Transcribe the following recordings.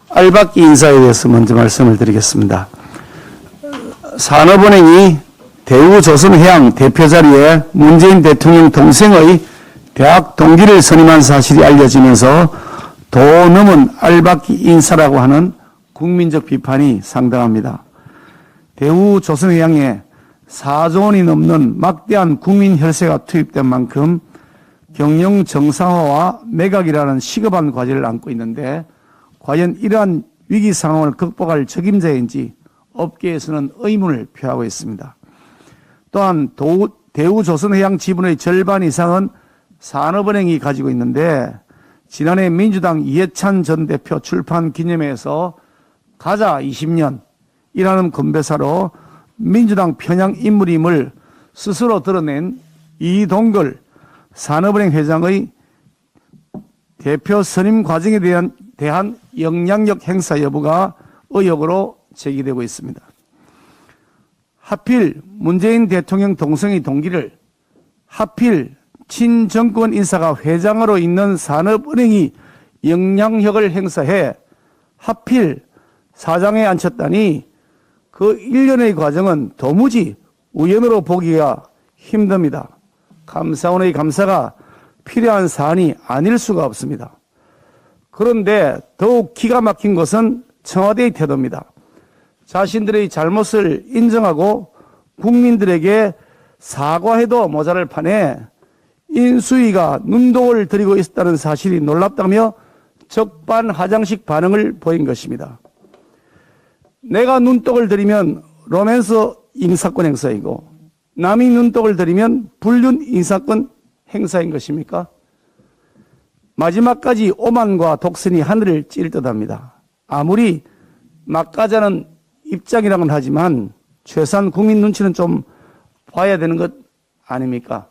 알박기 인사에 대해서 먼저 말씀을 드리겠습니다. 산업은행이 대우조선해양 대표 자리에 문재인 대통령 동생의 대학 동기를 선임한 사실이 알려지면서 도 넘은 알박기 인사라고 하는 국민적 비판이 상당합니다. 대우조선해양에 4조 원이 넘는 막대한 국민 혈세가 투입된 만큼 경영 정상화와 매각이라는 시급한 과제를 안고 있는데 과연 이러한 위기 상황을 극복할 적임자인지 업계에서는 의문을 표하고 있습니다. 또한 대우조선해양 지분의 절반 이상은 산업은행이 가지고 있는데 지난해 민주당 이해찬 전 대표 출판 기념회에서 가자 20년이라는 건배사로 민주당 편향 인물임을 스스로 드러낸 이동걸 산업은행 회장의 대표 선임 과정에 대한 영향력 행사 여부가 의혹으로 제기되고 있습니다. 하필 문재인 대통령 동생의 동기를 하필 친정권 인사가 회장으로 있는 산업은행이 영향력을 행사해 하필 사장에 앉혔다니 그 일련의 과정은 도무지 우연으로 보기가 힘듭니다. 감사원의 감사가 필요한 사안이 아닐 수가 없습니다. 그런데 더욱 기가 막힌 것은 청와대의 태도입니다. 자신들의 잘못을 인정하고 국민들에게 사과해도 모자랄 판에 인수위가 눈독을 들이고 있었다는 사실이 놀랍다며 적반하장식 반응을 보인 것입니다. 내가 눈독을 들이면 로맨스 인사권 행사이고 남이 눈독을 들이면 불륜 인사권 행사인 것입니까? 마지막까지 오만과 독선이 하늘을 찌를 듯합니다. 아무리 막가자는 입장이라고는 하지만 최소한 국민 눈치는 좀 봐야 되는 것 아닙니까?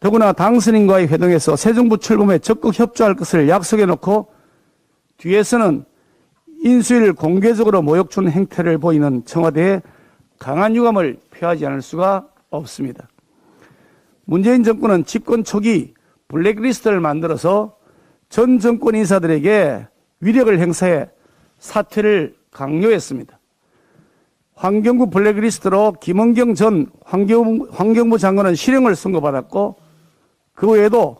더구나 당선인과의 회동에서 새 정부 출범에 적극 협조할 것을 약속해 놓고 뒤에서는 인수위를 공개적으로 모욕 주는 행태를 보이는 청와대에 강한 유감을 표하지 않을 수가 없습니다. 문재인 정권은 집권 초기 블랙리스트를 만들어서 전 정권 인사들에게 위력을 행사해 사퇴를 강요했습니다. 환경부 블랙리스트로 김은경 전 환경부 장관은 실형을 선고받았고 그 외에도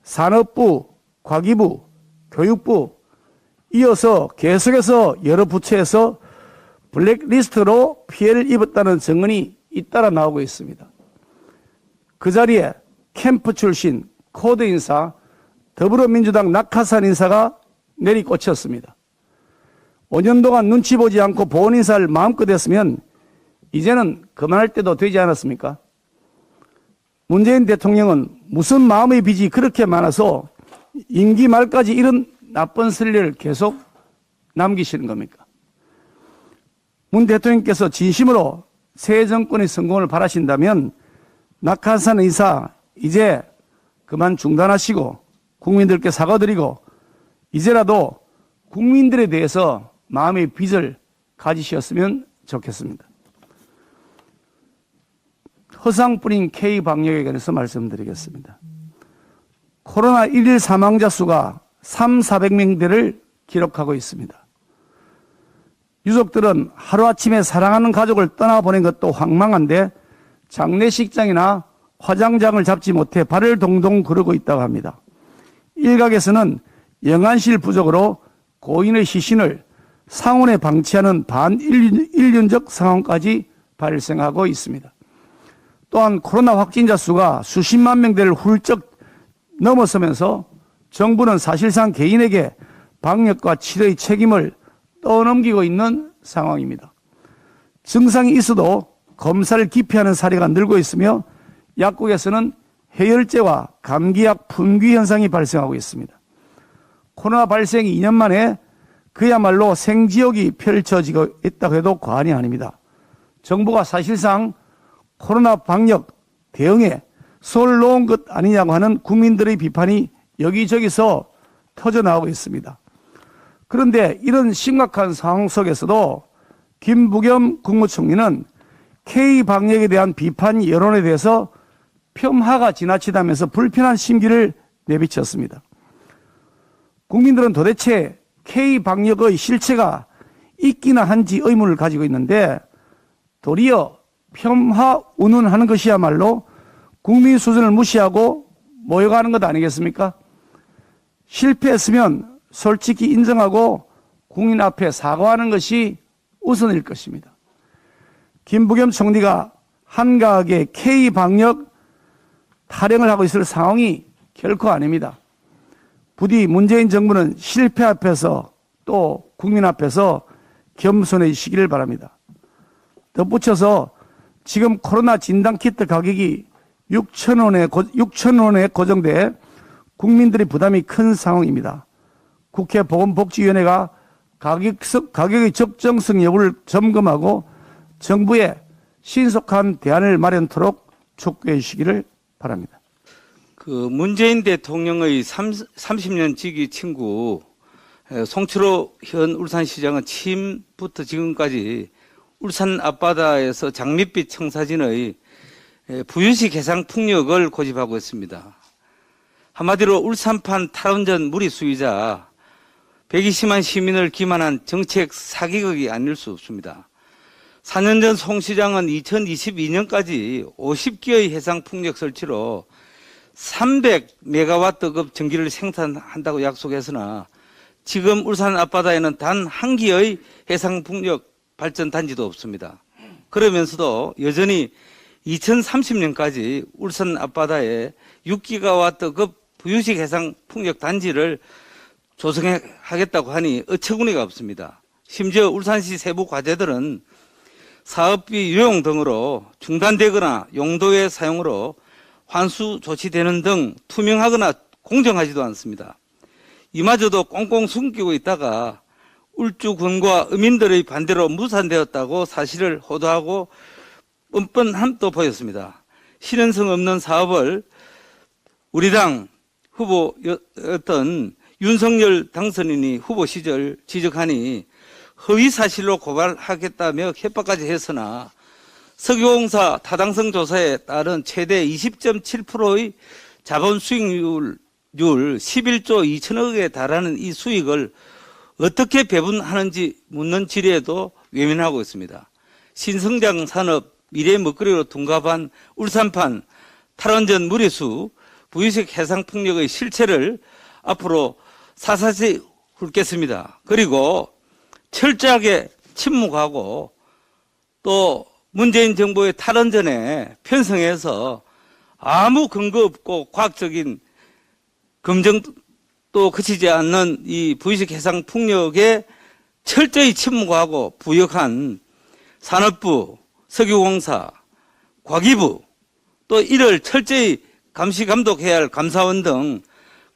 산업부, 과기부, 교육부 이어서 계속해서 여러 부처에서 블랙리스트로 피해를 입었다는 증언이 잇따라 나오고 있습니다. 그 자리에 캠프 출신 코드 인사, 더불어민주당 낙하산 인사가 내리꽂혔습니다. 5년 동안 눈치 보지 않고 보훈 인사를 마음껏 했으면 이제는 그만할 때도 되지 않았습니까? 문재인 대통령은 무슨 마음의 빚이 그렇게 많아서 임기 말까지 이런 나쁜 선례를 계속 남기시는 겁니까? 문 대통령께서 진심으로 새 정권의 성공을 바라신다면 낙하산 인사 이제 그만 중단하시고 국민들께 사과드리고 이제라도 국민들에 대해서 마음의 빚을 가지셨으면 좋겠습니다. 허상 뿌린 K방역에 관해서 말씀드리겠습니다. 코로나11 사망자 수가 300~400명대를 기록하고 있습니다. 유족들은 하루아침에 사랑하는 가족을 떠나보낸 것도 황망한데 장례식장이나 화장장을 잡지 못해 발을 동동 구르고 있다고 합니다. 일각에서는 영안실 부족으로 고인의 시신을 상온에 방치하는 반인륜적 상황까지 발생하고 있습니다. 또한 코로나 확진자 수가 수십만 명대를 훌쩍 넘어서면서 정부는 사실상 개인에게 방역과 치료의 책임을 떠넘기고 있는 상황입니다. 증상이 있어도 검사를 기피하는 사례가 늘고 있으며 약국에서는 해열제와 감기약 품귀 현상이 발생하고 있습니다. 코로나 발생 2년 만에 그야말로 생지옥이 펼쳐지고 있다고 해도 과언이 아닙니다. 정부가 사실상 코로나 방역 대응에 손을 놓은 것 아니냐고 하는 국민들의 비판이 여기저기서 터져나오고 있습니다. 그런데 이런 심각한 상황 속에서도 김부겸 국무총리는 K방역에 대한 비판 여론에 대해서 폄하가 지나치다면서 불편한 심기를 내비쳤습니다. 국민들은 도대체 K방역의 실체가 있기나 한지 의문을 가지고 있는데 도리어 폄하운운하는 것이야말로 국민 수준을 무시하고 모욕하는 것 아니겠습니까? 실패했으면 솔직히 인정하고 국민 앞에 사과하는 것이 우선일 것입니다. 김부겸 총리가 한가하게 K방역 타령을 하고 있을 상황이 결코 아닙니다. 부디 문재인 정부는 실패 앞에서 또 국민 앞에서 겸손해지시기를 바랍니다. 덧붙여서 지금 코로나 진단키트 가격이 6,000원에 고정돼 국민들의 부담이 큰 상황입니다. 국회 보건복지위원회가 가격의 적정성 여부를 점검하고 정부에 신속한 대안을 마련토록 촉구해 주시기를 바랍니다. 문재인 대통령의 30년 지기 친구 송철호 현 울산시장은 취임부터 지금까지 울산 앞바다에서 장밋빛 청사진의 부유식 해상 풍력을 고집하고 있습니다. 한마디로 울산판 탈원전 무리수이자 120만 시민을 기만한 정책 사기극이 아닐 수 없습니다. 4년 전 송 시장은 2022년까지 50기의 해상 풍력 설치로 300메가와트급 전기를 생산한다고 약속했으나 지금 울산 앞바다에는 단 한 기의 해상 풍력 발전 단지도 없습니다. 그러면서도 여전히 2030년까지 울산 앞바다에 6기가와트급 부유식 해상 풍력 단지를 조성하겠다고 하니 어처구니가 없습니다. 심지어 울산시 세부 과제들은 사업비 유용 등으로 중단되거나 용도의 사용으로 환수 조치되는 등 투명하거나 공정하지도 않습니다. 이마저도 꽁꽁 숨기고 있다가 울주군과 어민들의 반대로 무산되었다고 사실을 호도하고 뻔뻔함도 보였습니다. 실현성 없는 사업을 우리 당 후보였던 윤석열 당선인이 후보 시절 지적하니 허위사실로 고발하겠다며 협박까지 했으나 석유공사 타당성 조사에 따른 최대 20.7%의 자본 수익률 11조 2천억에 달하는 이 수익을 어떻게 배분하는지 묻는 질의에도 외면하고 있습니다. 신성장 산업 미래 먹거리로 둔갑한 울산판 탈원전 무리수 부유식 해상 풍력의 실체를 앞으로 사사시 훑겠습니다. 그리고 철저하게 침묵하고 또 문재인 정부의 탈원전에 편성해서 아무 근거 없고 과학적인 검증도 그치지 않는 이 부유식 해상 풍력에 철저히 침묵하고 부역한 산업부, 석유공사, 과기부 또 이를 철저히 감시 감독해야 할 감사원 등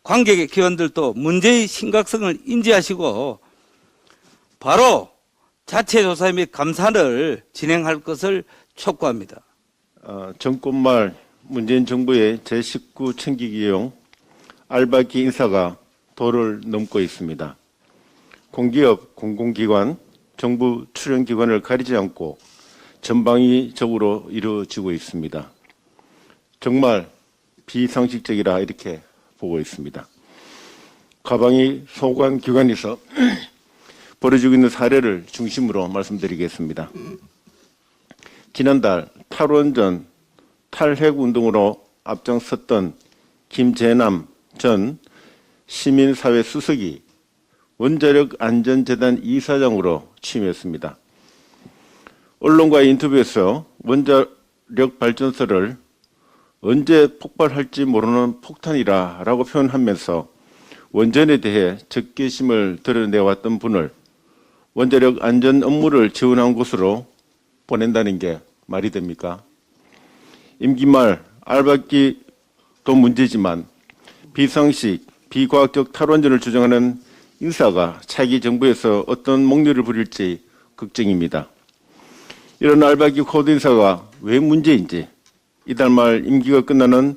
관계 기관들도 문제의 심각성을 인지하시고 바로 자체 조사 및 감사를 진행할 것을 촉구합니다. 정권 말 문재인 정부의 제19 청기기용 알박기 인사가 도를 넘고 있습니다. 공기업, 공공기관, 정부 출연기관을 가리지 않고 전방위적으로 이루어지고 있습니다. 정말 비상식적이라 이렇게 보고 있습니다. 가방이 소관기관에서 벌어지고 있는 사례를 중심으로 말씀드리겠습니다. 지난달 탈원전 탈핵운동으로 앞장섰던 김재남 전 시민사회 수석이 원자력안전재단 이사장으로 취임했습니다. 언론과의 인터뷰에서 원자력 발전소를 언제 폭발할지 모르는 폭탄이라고 표현하면서 원전에 대해 적개심을 드러내왔던 분을 원자력 안전 업무를 지원한 곳으로 보낸다는 게 말이 됩니까? 임기 말 알박기도 문제지만 비상식, 비과학적 탈원전을 주장하는 인사가 차기 정부에서 어떤 목소리를 부릴지 걱정입니다. 이런 알박기 코드 인사가 왜 문제인지 이달 말 임기가 끝나는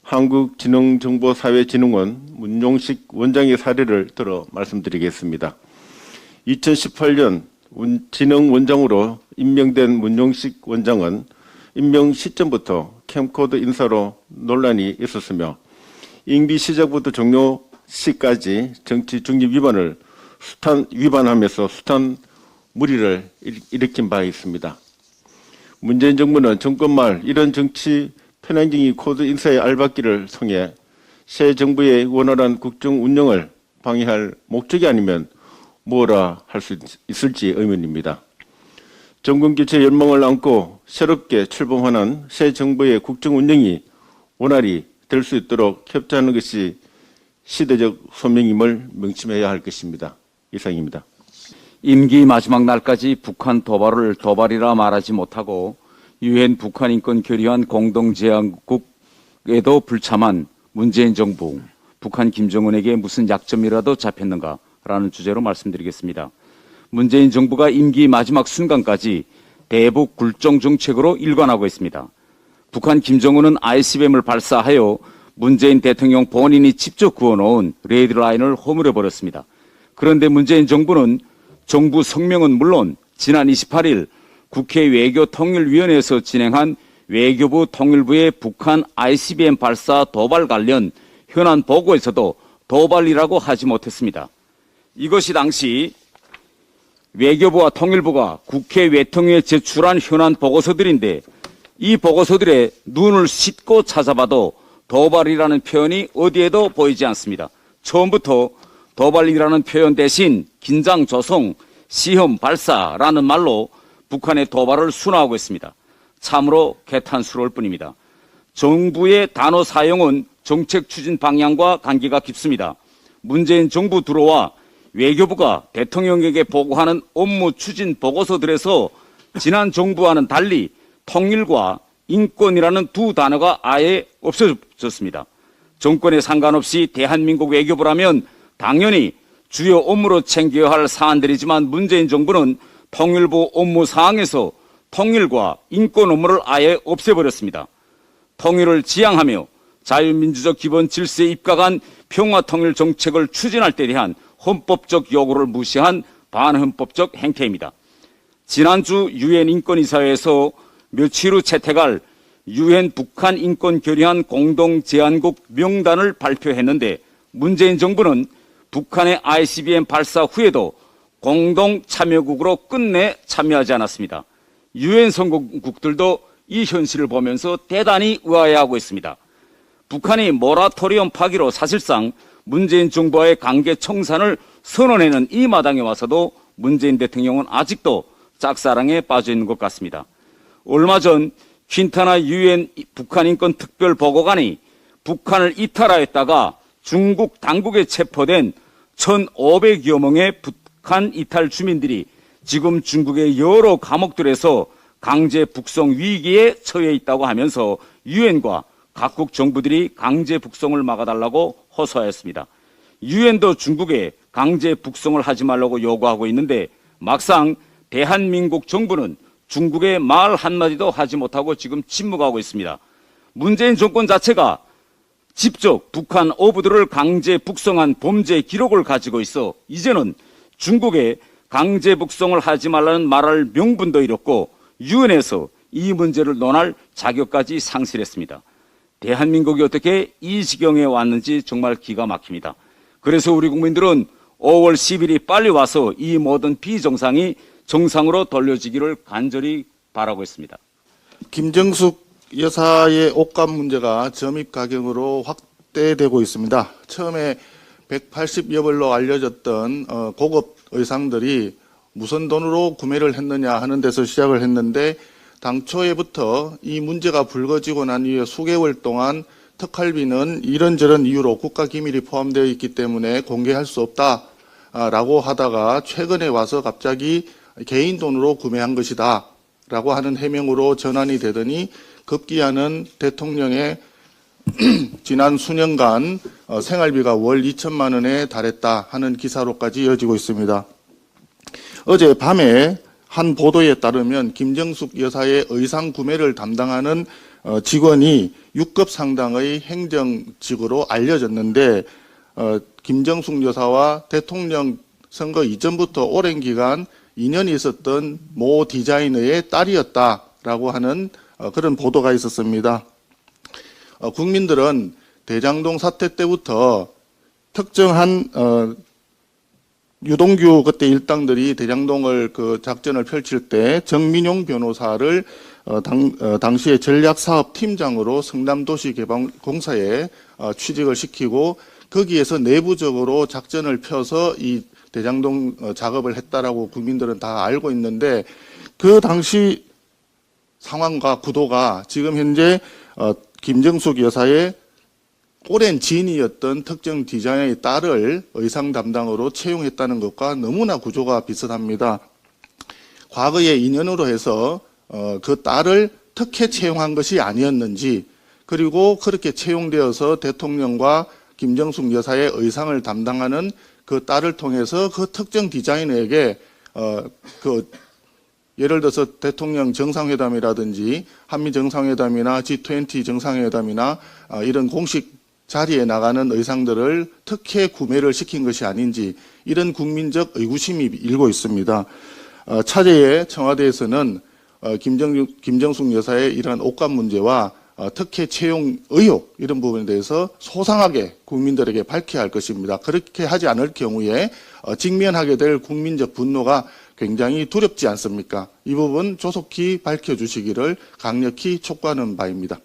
한국지능정보사회진흥원 문용식 원장의 사례를 들어 말씀드리겠습니다. 2018년 진흥원장으로 임명된 문용식 원장은 임명 시점부터 캠코더 인사로 논란이 있었으며 임기 시작부터 종료 시까지 정치 중립 위반을 위반하면서 숱한 무리를 일으킨 바 있습니다. 문재인 정부는 정권 말 이런 정치 편향적인 코드 인사의 알박기를 통해 새 정부의 원활한 국정 운영을 방해할 목적이 아니면 뭐라 할 수 있을지 의문입니다. 정권 교체 열망을 안고 새롭게 출범하는 새 정부의 국정 운영이 원활히 될 수 있도록 협조하는 것이 시대적 소명임을 명심해야 할 것입니다. 이상입니다. 임기 마지막 날까지 북한 도발을 도발이라 말하지 못하고 유엔 북한 인권 결의안 공동제안국에도 불참한 문재인 정부, 북한 김정은에게 무슨 약점이라도 잡혔는가라는 주제로 말씀드리겠습니다. 문재인 정부가 임기 마지막 순간까지 대북 굴종 정책으로 일관하고 있습니다. 북한 김정은은 ICBM을 발사하여 문재인 대통령 본인이 직접 그어놓은 레드라인을 허물어버렸습니다. 그런데 문재인 정부는 정부 성명은 물론 지난 28일 국회 외교통일위원회에서 진행한 외교부 통일부의 북한 ICBM 발사 도발 관련 현안 보고에서도 도발이라고 하지 못했습니다. 이것이 당시 외교부와 통일부가 국회 외통위에 제출한 현안 보고서들인데 이 보고서들의 눈을 씻고 찾아봐도 도발이라는 표현이 어디에도 보이지 않습니다. 처음부터 도발이라는 표현 대신 긴장 조성, 시험 발사라는 말로 북한의 도발을 순화하고 있습니다. 참으로 개탄스러울 뿐입니다. 정부의 단어 사용은 정책 추진 방향과 관계가 깊습니다. 문재인 정부 들어와 외교부가 대통령에게 보고하는 업무 추진 보고서들에서 지난 정부와는 달리 통일과 인권이라는 두 단어가 아예 없어졌습니다. 정권에 상관없이 대한민국 외교부라면 당연히 주요 업무로 챙겨야 할 사안들이지만 문재인 정부는 통일부 업무 사항에서 통일과 인권 업무를 아예 없애버렸습니다. 통일을 지향하며 자유민주적 기본 질서에 입각한 평화통일 정책을 추진할 때 대한 헌법적 요구를 무시한 반헌법적 행태입니다. 지난주 유엔 인권이사회에서 며칠 후 채택할 유엔 북한 인권 결의안 공동제안국 명단을 발표했는데 문재인 정부는 북한의 ICBM 발사 후에도 공동 참여국으로 끝내 참여하지 않았습니다. 유엔 선거국들도 이 현실을 보면서 대단히 의아해하고 있습니다. 북한이 모라토리엄 파기로 사실상 문재인 정부와의 관계 청산을 선언하는 이 마당에 와서도 문재인 대통령은 아직도 짝사랑에 빠져 있는 것 같습니다. 얼마 전 퀸타나 유엔 북한 인권 특별 보고관이 북한을 이탈하였다가 중국 당국에 체포된 1,500여 명의 북한 이탈 주민들이 지금 중국의 여러 감옥들에서 강제 북송 위기에 처해 있다고 하면서 유엔과 각국 정부들이 강제 북송을 막아달라고 호소하였습니다. 유엔도 중국에 강제 북송을 하지 말라고 요구하고 있는데 막상 대한민국 정부는 중국의 말 한마디도 하지 못하고 지금 침묵하고 있습니다. 문재인 정권 자체가 직접 북한 어부들을 강제 북송한 범죄 기록을 가지고 있어 이제는 중국에 강제 북송을 하지 말라는 말할 명분도 잃었고 유엔에서 이 문제를 논할 자격까지 상실했습니다. 대한민국이 어떻게 이 지경에 왔는지 정말 기가 막힙니다. 그래서 우리 국민들은 5월 10일이 빨리 와서 이 모든 비정상이 정상으로 돌려지기를 간절히 바라고 있습니다. 김정숙 여사의 옷값 문제가 점입 가격으로 확대되고 있습니다. 처음에 180여 벌로 알려졌던 고급 의상들이 무슨 돈으로 구매를 했느냐 하는 데서 시작을 했는데 당초에부터 이 문제가 불거지고 난 이후에 수개월 동안 특활비는 이런저런 이유로 국가기밀이 포함되어 있기 때문에 공개할 수 없다라고 하다가 최근에 와서 갑자기 개인 돈으로 구매한 것이다 라고 하는 해명으로 전환이 되더니 급기야는 대통령의 지난 수년간 생활비가 월 2천만 원에 달했다 하는 기사로까지 이어지고 있습니다. 어제 밤에 한 보도에 따르면 김정숙 여사의 의상 구매를 담당하는 직원이 6급 상당의 행정직으로 알려졌는데 김정숙 여사와 대통령 선거 이전부터 오랜 기간 인연이 있었던 모 디자이너의 딸이었다라고 하는 그런 보도가 있었습니다. 국민들은 대장동 사태 때부터 특정한 유동규 그때 일당들이 대장동을 그 작전을 펼칠 때 정민용 변호사를 당시에 전략사업팀장으로 성남도시개발공사에 취직을 시키고 거기에서 내부적으로 작전을 펴서 이 대장동 작업을 했다라고 국민들은 다 알고 있는데 그 당시 상황과 구도가 지금 현재 김정숙 여사의 오랜 지인이었던 특정 디자이너의 딸을 의상 담당으로 채용했다는 것과 너무나 구조가 비슷합니다. 과거의 인연으로 해서 그 딸을 특혜 채용한 것이 아니었는지, 그리고 그렇게 채용되어서 대통령과 김정숙 여사의 의상을 담당하는 그 딸을 통해서 그 특정 디자이너에게 예를 들어서 대통령 정상회담이라든지 한미 정상회담이나 G20 정상회담이나 이런 공식 자리에 나가는 의상들을 특혜 구매를 시킨 것이 아닌지, 이런 국민적 의구심이 일고 있습니다. 차제에 청와대에서는 김정숙 여사의 이러한 옷감 문제와 특혜 채용 의혹, 이런 부분에 대해서 소상하게 국민들에게 밝혀야 할 것입니다. 그렇게 하지 않을 경우에 직면하게 될 국민적 분노가 굉장히 두렵지 않습니까? 이 부분 조속히 밝혀주시기를 강력히 촉구하는 바입니다.